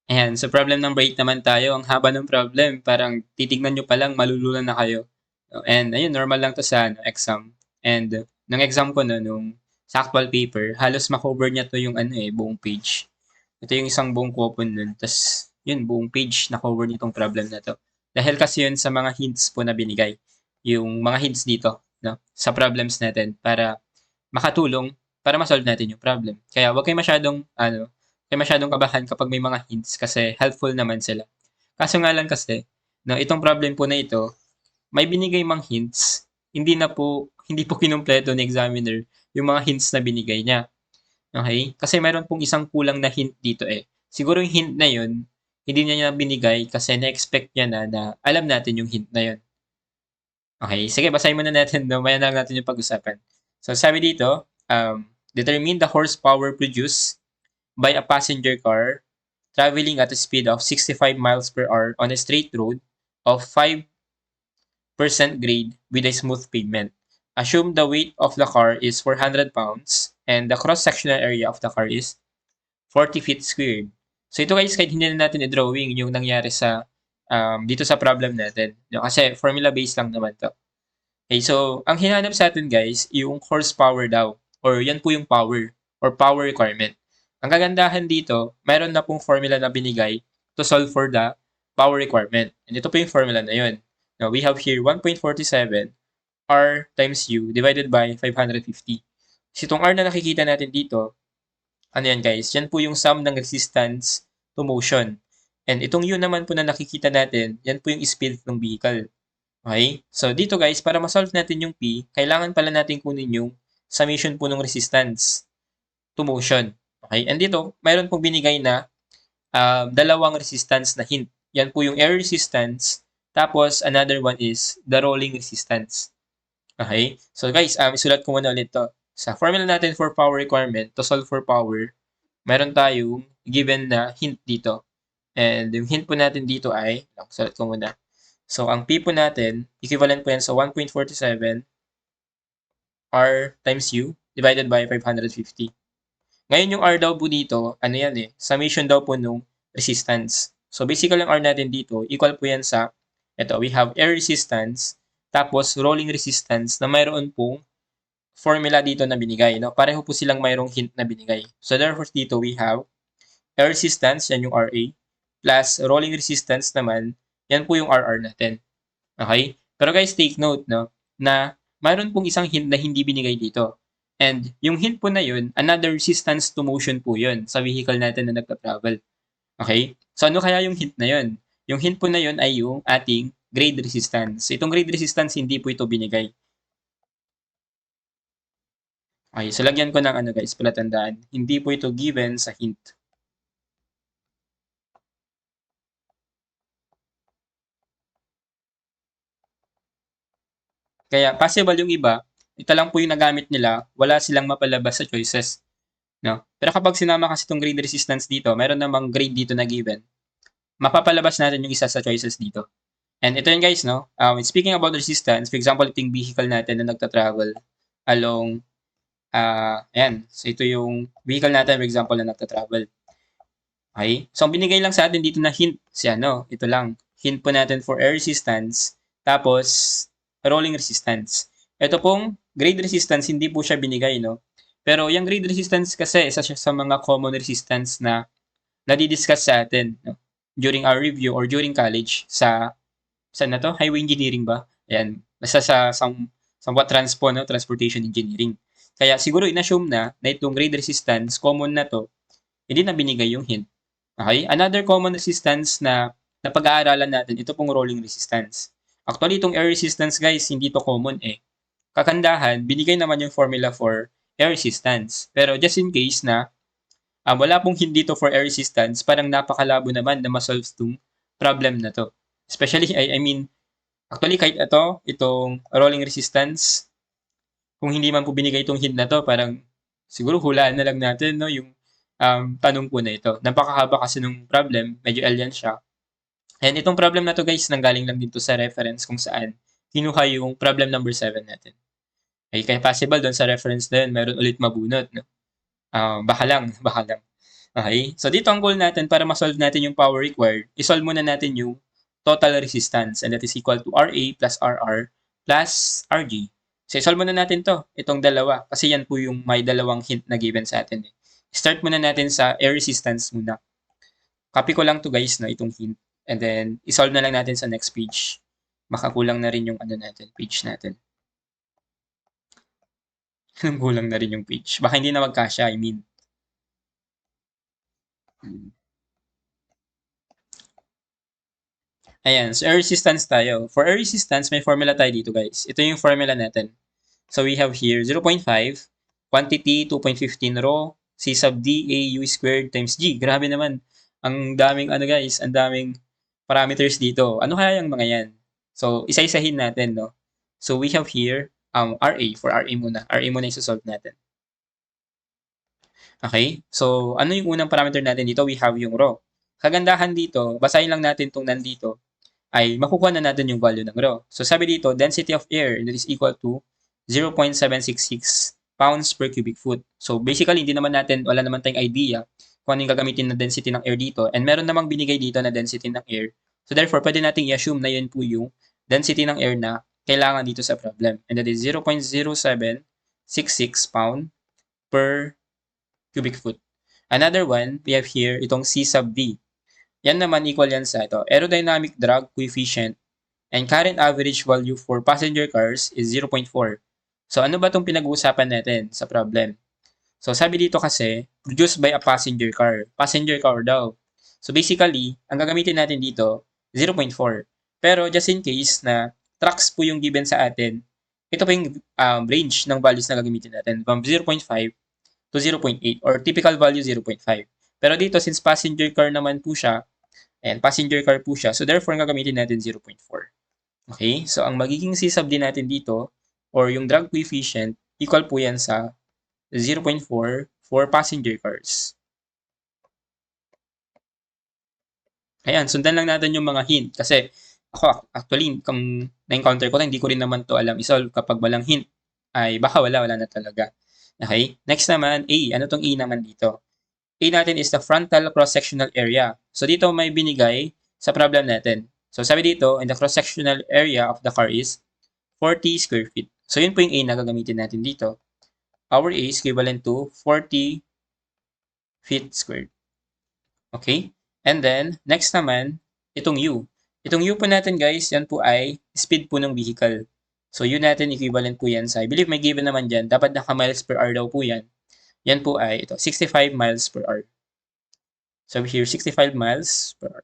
Ayan, so problem number 8 naman tayo. Ang haba ng problem, parang titignan nyo pa lang, malululan na kayo. And ayun, normal lang to sa exam. And ng exam ko na, nung sa actual paper, halos makover niya to yung buong page. Ito yung isang buong coupon nun. Tapos, yun, buong page na cover nitong problem na to. Dahil kasi yun sa mga hints po na binigay. Yung mga hints dito, no, sa problems natin para makatulong para ma-solve natin yung problem. Kaya huwag kayo masyadong, kayo masyadong kabahan kapag may mga hints kasi helpful naman sila. Kaso nga lang kasi, no, itong problem po na ito, may binigay mang hints, hindi po kinumpleto ni examiner yung mga hints na binigay niya. Okay? Kasi meron pong isang kulang na hint dito eh. Siguro yung hint na yun, hindi niya binigay kasi na-expect niya na alam natin yung hint na yun. Okay, sige, basahin muna natin, no? Maya na lang natin yung pag-usapan. So, sabi dito, determine the horsepower produced by a passenger car traveling at a speed of 65 miles per hour on a straight road of 5% grade with a smooth pavement. Assume the weight of the car is 400 pounds and the cross-sectional area of the car is 40 feet squared. So ito guys, kahit hindi na natin i-drawing yung nangyari sa dito sa problem natin. No, kasi formula based lang naman to. Okay, so ang hinahanap sa atin guys, yung horsepower daw. Or yan po yung power or power requirement. Ang kagandahan dito, mayroon na pong formula na binigay to solve for the power requirement. And ito po yung formula na yun. Now, we have here 1.47 R times U divided by 550. So itong R na nakikita natin dito, ano yan guys, yan po yung sum ng resistance to motion. And itong U naman po na nakikita natin, yan po yung speed ng vehicle. Okay? So, dito guys, para ma-solve natin yung P, kailangan pala natin kunin yung summation po ng resistance to motion. Okay? And dito, mayroon pong binigay na dalawang resistance na hint. Yan po yung air resistance, tapos another one is the rolling resistance. Okay? So guys, isulat ko muna ulit to. Sa formula natin for power requirement, to solve for power, meron tayong given na hint dito. And yung hint po natin dito ay, sulat ko muna. So, ang P po natin, equivalent po yan sa 1.47 R times U divided by 550. Ngayon yung R daw po dito, ano yan summation daw po nung resistance. So, basically ang R natin dito, equal po yan sa, ito, we have air resistance, tapos rolling resistance na mayroon pong formula dito na binigay. No? Pareho po silang mayroong hint na binigay. So, therefore dito we have air resistance, yan yung RA, plus rolling resistance naman, yan po yung RR natin. Okay? Pero guys, take note, no, na mayroon pong isang hint na hindi binigay dito. And yung hint po na yun, another resistance to motion po yun sa vehicle natin na nagta-travel. Okay? So ano kaya yung hint na yun? Yung hint po na yun ay yung ating grade resistance. Itong grade resistance, hindi po ito binigay. Okay, so lagyan ko ng guys, palatandaan. Hindi po ito given sa hint. Kaya possible yung iba, ito lang po yung nagamit nila, wala silang mapalabas sa choices. No? Pero kapag sinama kasi itong grade resistance dito, meron namang grade dito na given, mapapalabas natin yung isa sa choices dito. And ito yun guys, no? Speaking about resistance, for example, ito yung vehicle natin na nagta-travel along, ayan. So ito yung vehicle natin, for example, na nagta-travel. Okay? So ang binigay lang sa atin dito na hint, ito lang. Hint po natin for air resistance, tapos rolling resistance. Ito pong grade resistance, hindi po siya binigay, no? Pero yung grade resistance kasi, isa siya sa mga common resistance na nadidiscuss sa atin, no? During our review or during college saan na to? Highway engineering ba? Ayan. Basta sa somewhat transportation engineering. Kaya siguro in-assume na itong grade resistance, common na to, hindi na binigay yung hint. Okay? Another common resistance na pag-aaralan natin, ito pong rolling resistance. Actually, itong air resistance guys, hindi to common Kagandahan, binigay naman yung formula for air resistance. Pero just in case na wala pong hindi to for air resistance, parang napakalabo naman na ma-solve itong problem na to. Especially, I mean, actually kahit itong rolling resistance, kung hindi man po binigay itong hint na to, parang siguro hulaan na lang natin no, yung tanong po na ito. Napakahaba kasi nung problem, medyo alien siya. And itong problem na to guys, nanggaling lang dito sa reference kung saan kinuha yung problem number 7 natin. Okay, kaya possible doon sa reference na yun, meron ulit mabunot. No? Baka lang. Okay? So dito ang goal natin para ma-solve natin yung power required, isolve muna natin yung total resistance and that is equal to RA plus RR plus RG. So isolve muna natin to, itong dalawa, kasi yan po yung may dalawang hint na given sa atin. Start muna natin sa air resistance muna. Copy ko lang to guys na itong hint and then isolve na lang natin sa next page. Makakulang na rin yung ano natin, page natin. Kulang na rin yung page. Baka hindi na magkasya, I mean. Ayan, so air resistance tayo. For air resistance, may formula tayo dito guys. Ito yung formula natin. So we have here 0.5, quantity 2.15 rho, C sub D A U squared times G. Grabe naman. Ang daming ano guys, ang daming parameters dito. Ano kaya yung mga yan? So isa-isahin natin, no? So we have here RA, for RA muna. RA muna isa-solve natin. Okay? So ano yung unang parameter natin dito? We have yung rho. Kagandahan dito, basahin lang natin itong nandito, ay makukuha na natin yung value ng rho. So sabi dito, density of air that is equal to 0.766 pounds per cubic foot. So basically, wala naman tayong idea kung ano yung gagamitin na density ng air dito. And meron namang binigay dito na density ng air. So therefore, pwede nating i-assume na yun po yung density ng air na kailangan dito sa problem. And that is 0.0766 pound per cubic foot. Another one, we have here itong C sub D. Yan naman equal yan sa ito. Aerodynamic drag coefficient and current average value for passenger cars is 0.4. So ano ba itong pinag-uusapan natin sa problem? So sabi dito kasi, produced by a passenger car. Passenger car daw. So basically, ang gagamitin natin dito, 0.4. Pero just in case na trucks po yung given sa atin, ito po yung range ng values na gagamitin natin from 0.5 to 0.8 or typical value 0.5. Pero dito, since passenger car naman po siya, and passenger car po siya. So therefore, gagamitin natin 0.4. Okay? So ang magiging C sub D natin dito, or yung drag coefficient, equal po yan sa 0.4 for passenger cars. Ayan, sundan lang natin yung mga hint. Kasi ako, actually, kung na-encounter ko, hindi ko rin naman to alam isolve kapag walang hint. Ay baka wala na talaga. Okay? Next naman, A. Ano tong A naman dito? A natin is the frontal cross-sectional area. So dito may binigay sa problem natin. So sabi dito, in the cross-sectional area of the car is 40 square feet. So yun po yung A na gagamitin natin dito. Our A is equivalent to 40 feet squared. Okay? And then, next naman, itong U. Itong U po natin guys, yan po ay speed po ng vehicle. So yun natin equivalent po yan sa, I believe may given naman dyan, dapat naka miles per hour daw po yan. Yan po ay ito, 65 miles per hour. So here, 65 miles per hour.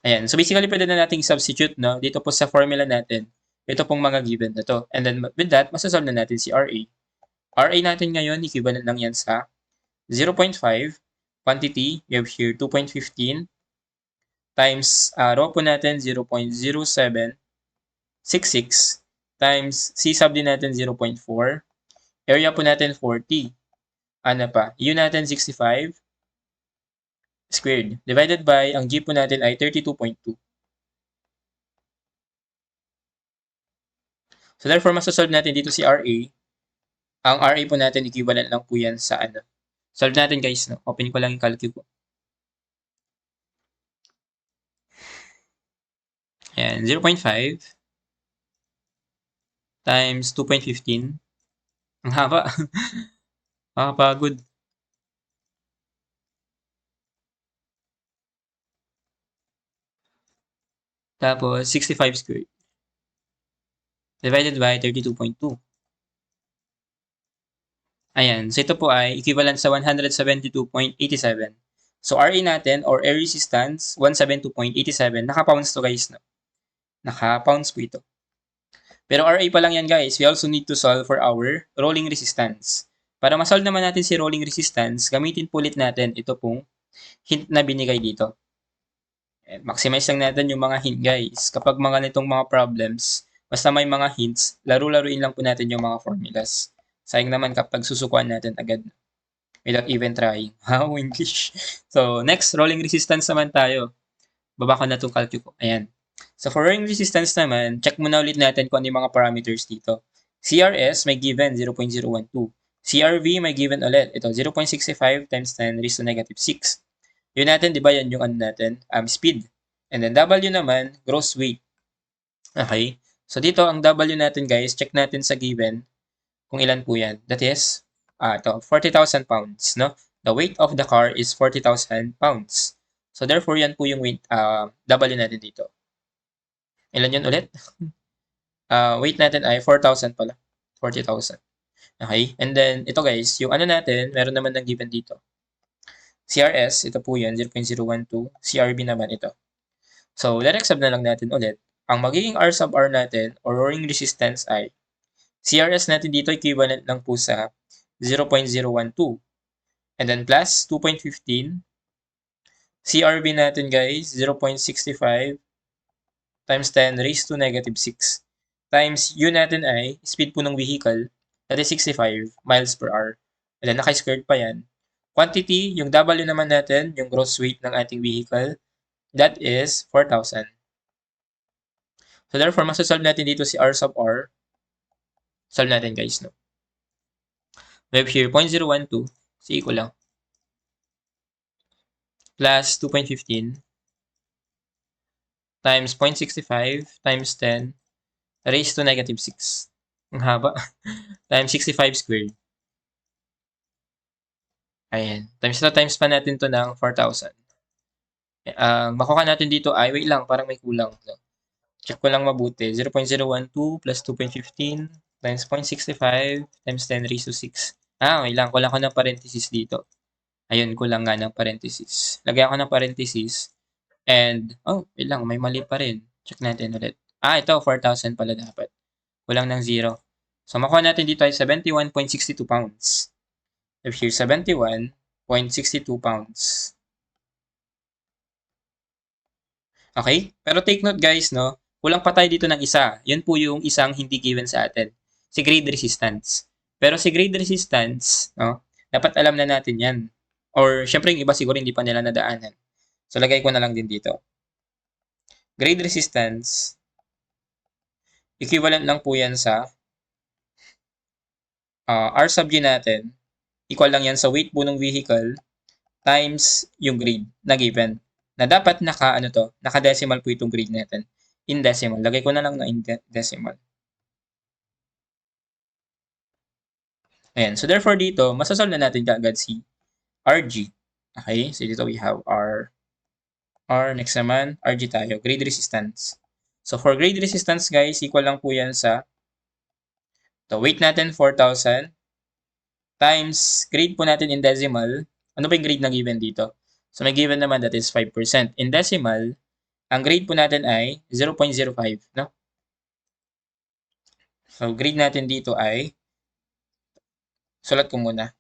Ayan. So basically, pwede na nating substitute, no? Dito po sa formula natin, ito pong mga given na to. And then with that, masasolve na natin si RA. RA natin ngayon, equivalent lang yan sa 0.5 quantity, we have here 2.15 times rho po natin 0.0766 times C sub din natin 0.4, area po natin 40. Ano pa? U natin 65 squared. Divided by, ang G po natin ay 32.2. So therefore, masasolve natin dito si RA. Ang RA po natin, equivalent lang po yan sa ano. Solve natin guys, no? Open ko lang yung calcul ko. Ayan, 0.5 times 2.15. Ang haba. Makakapagod. Tapos, 65 squared. Divided by 32.2. Ayan. So, ito po ay equivalent sa 172.87. So, RA natin or air resistance, 172.87. Naka-pounds to guys. No? Naka-pounds po ito. Pero RA pa lang yan guys. We also need to solve for our rolling resistance. Para ma-solve naman natin si rolling resistance, gamitin po ulit natin ito pong hint na binigay dito. Maximize lang natin yung mga hint guys. Kapag mga nitong mga problems, basta may mga hints, laro-laruin lang po natin yung mga formulas. Sayang naman kapag susukuan natin agad without even trying. How English? So, next, rolling resistance naman tayo. Baba ko na itong calcu ko. Ayan. So, for rolling resistance naman, check muna ulit natin kung ano yung mga parameters dito. CRS may given 0.012. CRV may given ulit. Ito, 0.65 times 10 raised to negative 6. Yun natin, di ba yan yung ano natin? Speed. And then W naman, gross weight. Okay? So dito, ang W natin guys, check natin sa given kung ilan po yan. That is, ito, 40,000 pounds. No? The weight of the car is 40,000 pounds. So therefore, yan po yung weight, W natin dito. Ilan yun ulit? Weight natin ay 4,000 pala. 40,000. Okay? And then, ito guys, yung ano natin, meron naman ng given dito. CRS, ito po yan, 0.012. CRB naman ito. So, direct sub na lang natin ulit. Ang magiging R sub R natin, or roaring resistance ay, CRS natin dito equivalent lang po sa 0.012. And then plus 2.15. CRB natin guys, 0.65 times 10 raised to negative 6. Times U natin ay speed po ng vehicle, that is 65 miles per hour. And then naka-squared pa yan. Quantity, yung W naman natin, yung gross weight ng ating vehicle, that is 4,000. So therefore, masasolve natin dito si R sub R. Solve natin guys, no? We have here 0.012, so equal lang. Plus 2.15 times 0.65 times 10 raised to negative 6. Ang haba. Times 65 squared. Ayan. Times pa natin to ng 4,000. Makuha natin dito ay, wait lang, parang may kulang. No? Check ko lang mabuti. 0.012 plus 2.15 times 0.65 times 10 raised to 6. Wait lang. Kulang ko ng parenthesis dito. Ayun, kulang nga ng parenthesis. Lagyan ko ng parenthesis. And, wait lang. May mali pa rin. Check natin ulit. Ito, 4,000 pala dapat. Kulang ng 0. So, makuha natin dito ay 71.62 pounds. If here, 71.62 pounds. Okay? Pero take note guys, no? Kulang pa tayo dito ng isa. Yun po yung isang hindi given sa atin. Si grade resistance. Pero si grade resistance, no? Dapat alam na natin yan. Or, syempre yung iba siguro hindi pa nila nadaanan. So, lagay ko na lang din dito. Grade resistance, equivalent lang po yan sa R sub G natin. Equal lang yan sa weight po ng vehicle times yung grade na given. Na dapat naka-decimal po itong grade natin. In decimal. Lagay ko na lang na in decimal. Ayan. So, therefore, dito, masasolve na natin kaagad si RG. Okay? So, dito we have R. Next naman, RG tayo. Grade resistance. So, for grade resistance, guys, equal lang po yan sa the weight natin, 4,000 times grade po natin in decimal. Ano ba yung grade na given dito? So, may given naman that is 5%. In decimal, ang grade po natin ay 0.05, no? So, grade natin dito ay, sulat ko muna,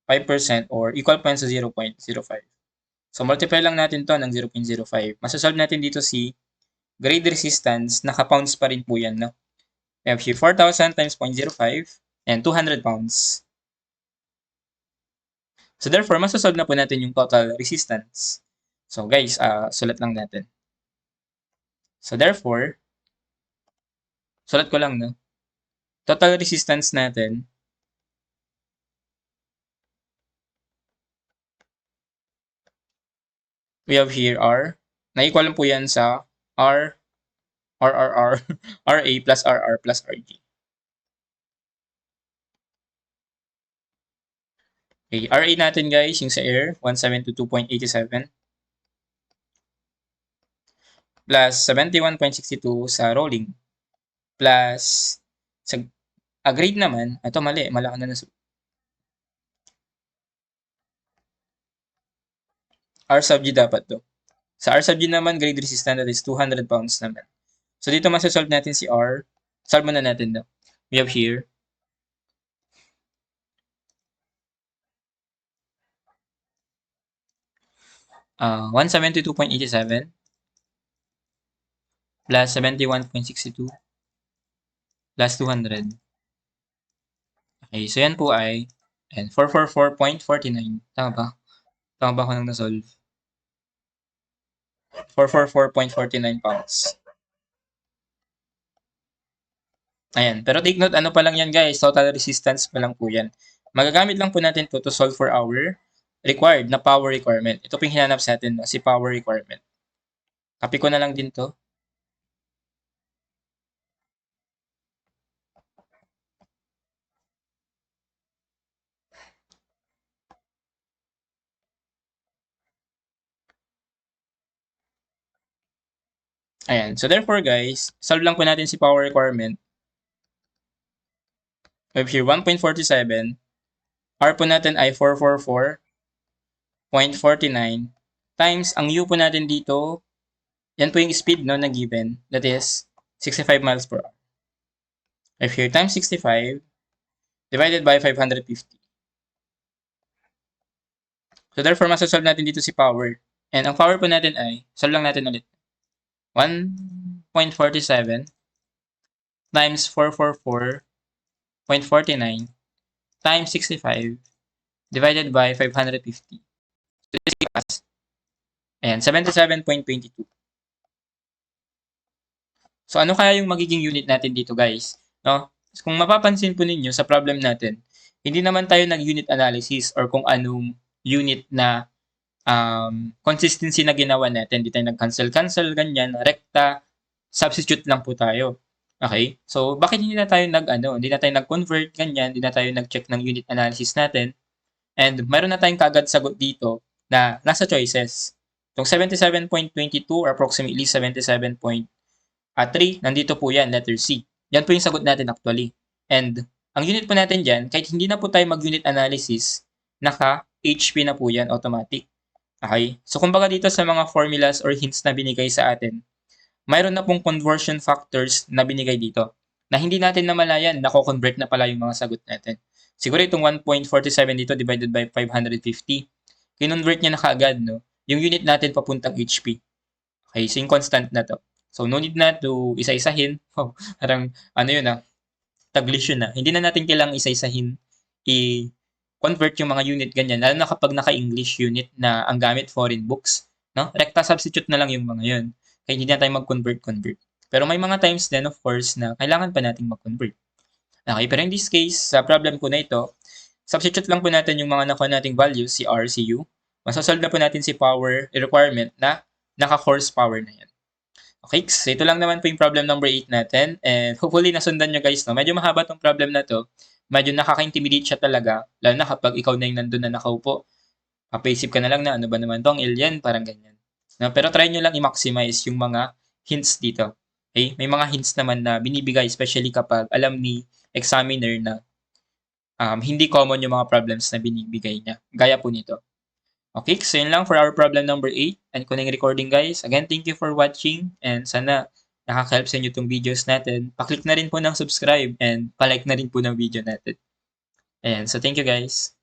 5% or equal po yan sa 0.05. So, multiply lang natin to ng 0.05. Masasolve natin dito si grade resistance, naka-pounds pa rin po yan, no? We have here 4,000 times 0.05 and 200 pounds. So, therefore, masasolve na po natin yung total resistance. So, guys, sulat lang natin. So, therefore, sulat ko lang, no? Total resistance natin we have here R. Na-equal po yan sa R, RA plus RR plus RG. Okay, RA natin guys, yung sa air, 172.87 plus 71.62 sa rolling plus sa grade naman, ito mali, malaki na R sub G dapat to. Sa R sub G naman, grade resistance that is 200 pounds naman. So, dito masasolve natin si R. Solve muna natin daw. We have here 172.87 plus 71.62 plus 200. Okay, so yan po ay 444.49. Tama ba? Tama ba ako nang na-solve? 444.49 pounds. Ayan. Pero take note, ano pa lang yan guys, total resistance pa lang po yan. Magagamit lang po natin to solve for our required na power requirement. Ito po yung hinanap sa atin, si power requirement. Copy ko na lang din to. Ayan. So therefore guys, solve lang po natin si power requirement. We have here 1.47. R po natin ay 444.49 times ang U po natin dito, yan po yung speed no, na given, that is 65 miles per hour. We have here times 65 divided by 550. So therefore, masasolve natin dito si power. And ang power po natin ay, solve lang natin ulit. 1.47 times 444.49 times 65 divided by 550. So this gives us, ayan, 77.22. So ano kaya yung magiging unit natin dito guys? No? Kung mapapansin po ninyo sa problem natin, hindi naman tayo nag-unit analysis or kung anong unit na consistency na ginawa natin. Hindi tayo nag-cancel, ganyan, rekta, substitute lang po tayo. Okay? So, bakit hindi na tayo hindi na tayo nag-convert, ganyan, hindi na tayo nag-check ng unit analysis natin. And mayroon na tayong kagad sagot dito na nasa choices. Itong 77.22 or approximately 77.3, nandito po yan, letter C. Yan po yung sagot natin actually. And ang unit po natin dyan, kahit hindi na po tayo mag-unit analysis, naka-HP na po yan automatic. Okay? So, kumbaga dito sa mga formulas or hints na binigay sa atin, mayroon na pong conversion factors na binigay dito na hindi natin namalayan, nako-convert na pala yung mga sagot natin. Siguro itong 1.47 dito divided by 550, kinonvert niya na kaagad, no? Yung unit natin papuntang HP. Okay, so yung constant na to. So, no need na to isa-isahin. Oh, parang, taglish yun na. Hindi na natin kailangang isa-isahin i-convert yung mga unit ganyan, lalo na kapag naka-English unit na ang gamit foreign books. No? Recta substitute na lang yung mga yun. Kaya hindi na tayo mag-convert. Pero may mga times din, of course, na kailangan pa nating mag-convert. Okay, pero in this case, sa problem ko na ito, substitute lang po natin yung mga nakuha nating values, si R, si U. Masasolve na po natin si power requirement na naka-horsepower na yan. Okay, so ito lang naman po yung problem number 8 natin. And hopefully nasundan nyo guys, no? Medyo mahaba tong problem na to. Medyo nakaka-intimidate siya talaga. Lalo na kapag ikaw na yung nandun na nakaupo. Papaisip ka na lang na ano ba naman tong alien, parang ganyan. No? Pero try nyo lang i-maximize yung mga hints dito. Okay? May mga hints naman na binibigay, especially kapag alam ni examiner na hindi common yung mga problems na binibigay niya. Gaya po nito. Okay, so yun lang for our problem number 8 and kuning recording guys. Again, thank you for watching and sana nakaka-help sa inyo itong videos natin. Pa-click na rin po ng subscribe and pa-like na rin po ng video natin. Ayan, so thank you guys.